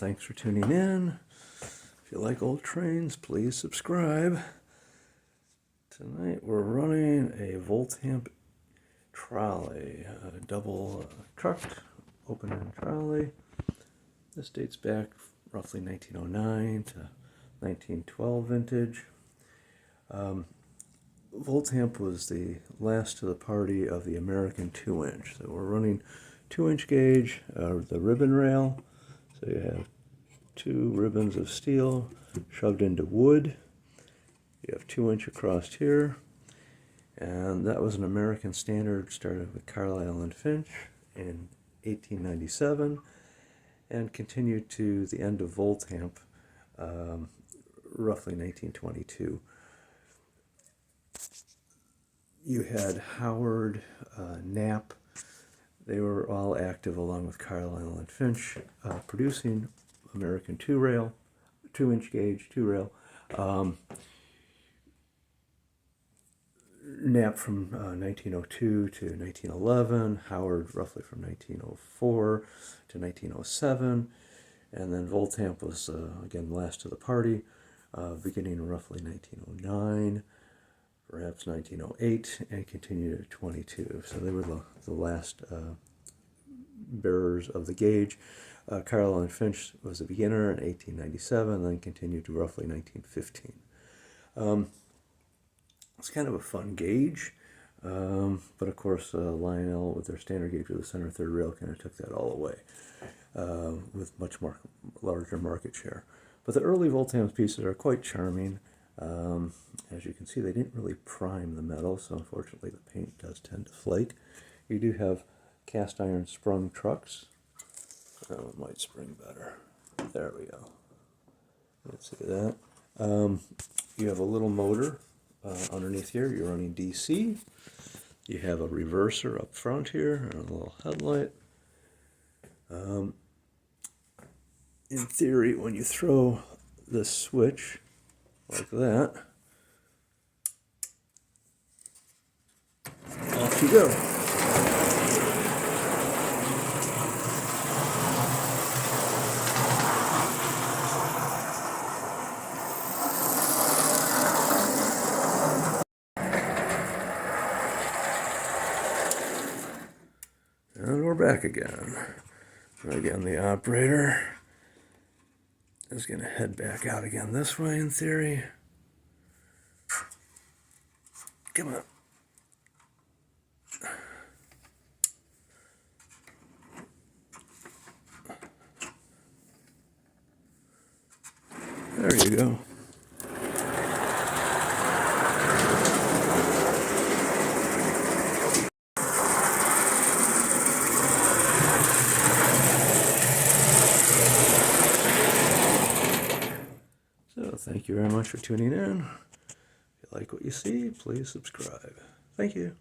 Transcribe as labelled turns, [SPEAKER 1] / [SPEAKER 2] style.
[SPEAKER 1] Thanks for tuning in. If you like old trains, please subscribe. Tonight we're running a Voltamp trolley, a double trucked open-end trolley. This dates back roughly 1909 to 1912 vintage. Voltamp was the last to the party of the American 2-inch. So we're running 2-inch gauge, the ribbon rail. So you have 2 ribbons of steel shoved into wood. You have 2-inch across here. And that was an American standard, started with Carlisle and Finch in 1897 and continued to the end of Voltamp, roughly 1922. You had Howard, Knapp. They were all active along with Carlisle and Finch, producing American 2-inch gauge 2-rail. Knapp from 1902 to 1911, Howard roughly from 1904 to 1907, and then Voltamp was, again, last to the party, beginning roughly 1909, perhaps 1908, and continued at 22. So they were the last bearers of the gauge. Carlisle and Finch was a beginner in 1897, then continued to roughly 1915. It's kind of a fun gauge, but of course Lionel, with their standard gauge with the center third rail, kind of took that all away with much more larger market share. But the early Voltamp pieces are quite charming. As you can see, they didn't really prime the metal, so unfortunately the paint does tend to flake. You do have cast iron sprung trucks. That one might spring better. There we go. Let's see that. You have a little motor underneath here. You're running DC. You have a reverser up front here and a little headlight. In theory, when you throw this switch like that, off you go. And we're back again. So again, the operator is going to head back out again this way in theory. Come on. There you go. So thank you very much for tuning in. If you like what you see, please subscribe. Thank you.